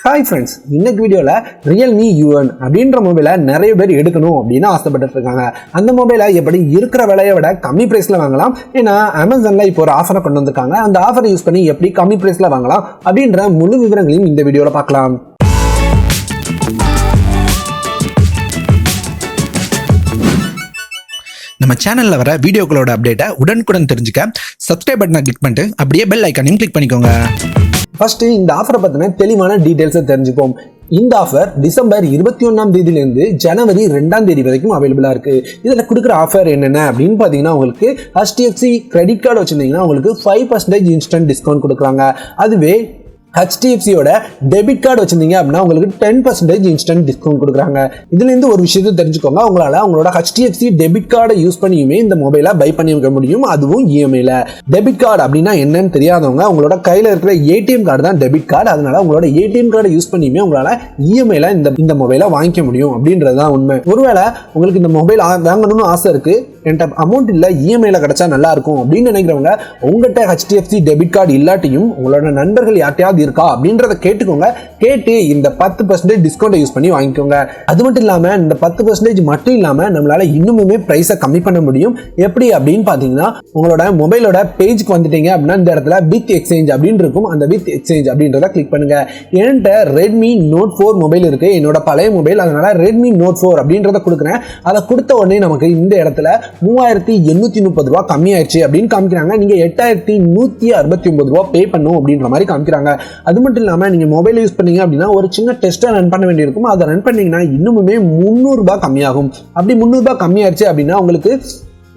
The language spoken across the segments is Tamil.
ஹாய் ஃப்ரெண்ட்ஸ், இன்னைக்கு வீடியோவில் ரியல்மி U1 அப்படின்ற மொபைலை நிறைய பேர் எடுக்கணும் அப்படின்னு ஆசைப்பட்டு இருக்காங்க. அந்த மொபைலை எப்படி இருக்கிற விலையை விட கம்மி ப்ரைஸில் வாங்கலாம், ஏன்னா அமேசானில் இப்போ ஒரு ஆஃபரை கொண்டு வந்திருக்காங்க. அந்த ஆஃபரை யூஸ் பண்ணி எப்படி கம்மி ப்ரைஸில் வாங்கலாம் அப்படின்ற முழு விவரங்களையும் இந்த வீடியோவில் பார்க்கலாம். நம்ம சேனல்ல வர வீடியோக்களோட அப்டேட்டை உடனுக்குடன் தெரிஞ்சுக்க சப்ஸ்கிரைப் பட்டனை கிளிக் பண்ணிட்டு அப்படியே பெல் ஐக்கானையும் கிளிக் பண்ணிக்கோங்க. ஃபர்ஸ்ட் இந்த ஆஃபரை பற்றின தெளிவான டீடைல்ஸை தெரிஞ்சுப்போம். இந்த ஆஃபர் டிசம்பர் 21ஆம் தேதியிலேருந்து ஜனவரி 2ஆம் தேதி வரைக்கும் அவைலபிளாக இருக்குது. இதில் கொடுக்குற ஆஃபர் என்னென்ன அப்படின்னு பார்த்தீங்கன்னா, உங்களுக்கு HDFC கிரெடிட் கார்டு வச்சுருந்தீங்கன்னா உங்களுக்கு 5% இன்ஸ்டன்ட் டிஸ்கவுண்ட் கொடுக்குறாங்க. அதுவே HDFCயோட டெபிட் கார்டு வச்சிருந்தீங்க அப்படின்னா உங்களுக்கு 10% இன்ஸ்டன்ட் டிஸ்கவுண்ட் கொடுக்குறாங்க. இதுலேருந்து ஒரு விஷயத்தை தெரிஞ்சுக்கோங்க, உங்களால் உங்களோட HDFC டெபிட் கார்டை யூஸ் பண்ணியுமே இந்த மொபைலை பை பண்ணி வைக்க முடியும், அதுவும் EMIல. டெபிட் கார்டு அப்படின்னா என்னன்னு தெரியாதவங்க, உங்களோட கையில் இருக்கிற ATM கார்டு தான் டெபிட் கார்டு. அதனால உங்களோட ATM கார்டை யூஸ் பண்ணியுமே உங்களால் EMIல இந்த மொபைலை வாங்கிக்க முடியும் அப்படின்றது தான் உண்மை. ஒருவேளை உங்களுக்கு இந்த மொபைல் வாங்கணும்னு ஆசை இருக்கு, என்கிட்ட அமௌண்ட் இல்லை, EMIல கிடைச்சா நல்லா இருக்கும் அப்படின்னு நினைக்கிறவங்க, உங்கள்கிட்ட HDFC டெபிட் கார்டு இல்லாட்டியும் உங்களோட நண்பர்கள் யார்ட்டையாவது இருக்கா அப்படின்றத கேட்டுக்கோங்க. கேட்டு இந்த 10% டிஸ்கவுண்ட் யூஸ் பண்ணி வாங்கிக்கோங்க. அது மட்டும் இல்லாம இந்த 10% மட்டும் இல்லாம நம்மளால இன்னுமே பிரைஸை கம்மி பண்ண முடியும். எப்படி அப்படின்னு பாத்தீங்கன்னா, உங்களோட மொபைலோட பேஜ்க்கு வந்துட்டீங்க அப்படின்னா இந்த இடத்துல வித் எக்ஸ்சேஞ்ச் அப்படின்னு இருக்கும். அந்த வித் எக்ஸ்சேஞ்ச் அப்படின்றத கிளிக் பண்ணுங்க. என்கிட்ட Redmi Note 4 மொபைல் இருக்கு, என்னோட பழைய மொபைல். அதனால Redmi Note 4 அப்படின்றத கொடுக்குறேன். அதை கொடுத்த உடனே நமக்கு இந்த இடத்துல 3830 ரூபா கம்மியாயிருச்சு அப்படின்னு காமிக்கிறாங்க. நீங்க 8169 ரூபா பே பண்ணும் அப்படின்ற மாதிரி காமிக்கிறாங்க. அது மட்டும் இல்லாமல் நீங்கள் மொபைல் யூஸ் பண்ணீங்க அப்படின்னா ஒரு சின்ன டெஸ்ட்டை ரன் பண்ண வேண்டியிருக்கும். அதை ரன் பண்ணீங்கன்னா இன்னுமே 300 ரூபாய் கம்மியாகும். அப்படி 300 ரூபாய் கம்மியாயிருச்சு அப்படின்னா உங்களுக்கு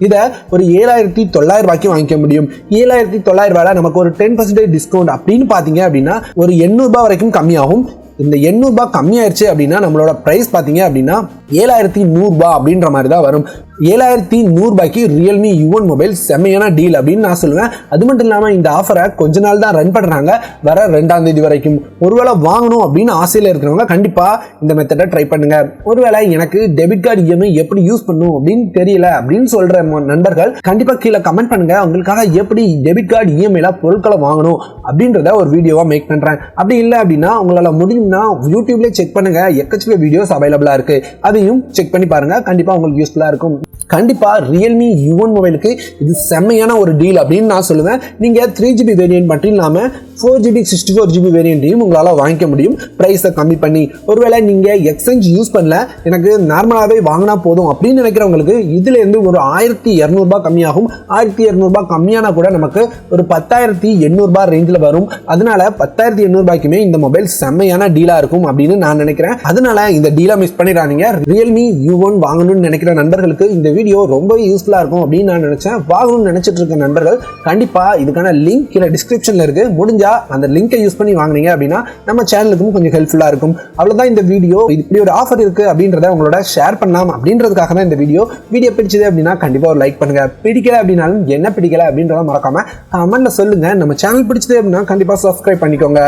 இதை ஒரு 7900 ரூபாய்க்கு வாங்கிக்க முடியும். 7900 ரூபாய் நமக்கு ஒரு 10% டிஸ்கவுண்ட் அப்படின்னு பார்த்தீங்க அப்படின்னா ஒரு 800 ரூபாய் வரைக்கும் கம்மியாகும். இந்த 800 ரூபாய் கம்மியாயிருச்சு அப்படின்னா நம்மளோட ப்ரைஸ் பார்த்தீங்க அப்படின்னா 7100 ரூபாய் அப்படின்ற மாதிரி தான் வரும். 7100 ரூபாய்க்கு ரியல்மி U1 மொபைல் செம்மையான டீல் அப்படின்னு நான் சொல்லுவேன். அது மட்டும் இல்லாமல் இந்த ஆஃபரை கொஞ்ச நாள் தான் ரன் பண்ணுறாங்க, வர 2ஆம் தேதி வரைக்கும். ஒருவேளை வாங்கணும் அப்படின்னு ஆசையில் இருக்கிறவங்க கண்டிப்பாக இந்த மெத்தடை ட்ரை பண்ணுங்க. ஒருவேளை எனக்கு டெபிட் கார்டு EMI எப்படி யூஸ் பண்ணும் அப்படின்னு தெரியல அப்படின்னு சொல்ற நண்பர்கள் கண்டிப்பாக கீழே கமெண்ட் பண்ணுங்க. உங்களுக்காக எப்படி டெபிட் கார்டு EMIல பொருட்களை வாங்கணும் அப்படின்றத ஒரு வீடியோவாக மேக் பண்ணுறேன். அப்படி இல்லை அப்படின்னா உங்களால் முடியும்னா யூடியூப்லேயே செக் பண்ணுங்க, எக்கச்சக்க வீடியோஸ் அவைலபிளாக இருக்கு, அதையும் செக் பண்ணி பாருங்க. கண்டிப்பாக உங்களுக்கு யூஸ்ஃபுல்லாக இருக்கும். கண்டிப்பா ரியல்மி U1 மொபைலுக்கு இது செம்மையான ஒரு டீல் அப்படின்னு நான் சொல்லுவேன். நீங்க 3GB வேரியன்ட் மட்டும் இல்லாம 4GB 64GB வேரியன்ட்டையும் உங்களால வாங்கிக்க முடியும் பிரைஸை கம்மி பண்ணி. ஒருவேளை நீங்க எக்ஸ்சேஞ்ச் யூஸ் பண்ணல, எனக்கு நார்மலாவே வாங்கினா போதும் அப்படின்னு நினைக்கிறவங்களுக்கு இதுல இருந்து ஒரு 1200 ரூபாய் கம்மியாகும். 1200 ரூபாய் கம்மியானா கூட நமக்கு ஒரு 10800 ரூபாய் ரேஞ்சில் வரும். அதனால 10800 ரூபாய்க்குமே இந்த மொபைல் செம்மையான டீலா இருக்கும் அப்படின்னு நான் நினைக்கிறேன். அதனால இந்த டீலை மிஸ் பண்ணிடாதீங்க. ரியல்மி U1 வாங்கணும்னு நினைக்கிற நண்பர்களுக்கு இந்த வீடியோ ரொம்ப யூஸ்ஃபுல்லா இருக்கும் அப்படின்னு நான் நினைச்சேன். வாங்கணும்னு நினைச்சிட்டு இருக்க நண்பர்கள் கண்டிப்பா இதுக்கான லிங்க் கீழே டிஸ்கிரிப்ஷன்ல இருக்கு. முடிஞ்சா அந்த லிங்கை யூஸ் பண்ணி வாங்குனீங்க அப்படின்னா நம்ம சேனலுக்கும் கொஞ்சம் ஹெல்ப்ஃபுல்லா இருக்கும். அவ்வளவுதான் இந்த வீடியோ. இப்படி ஒரு ஆஃபர் இருக்கு அப்படின்றத உங்களோட ஷேர் பண்ணலாம் அப்படின்றதுக்காக தான் இந்த வீடியோ. பிடிச்சது அப்படின்னா கண்டிப்பா ஒரு லைக் பண்ணுங்க. பிடிக்கல அப்படின்னாலும் என்ன பிடிக்கல அப்படின்றத மறக்காம கமெண்ட்ல சொல்லுங்க. நம்ம சேனல் பிடிச்சது அப்படின்னா கண்டிப்பா சப்ஸ்கிரைப் பண்ணிக்கோங்க.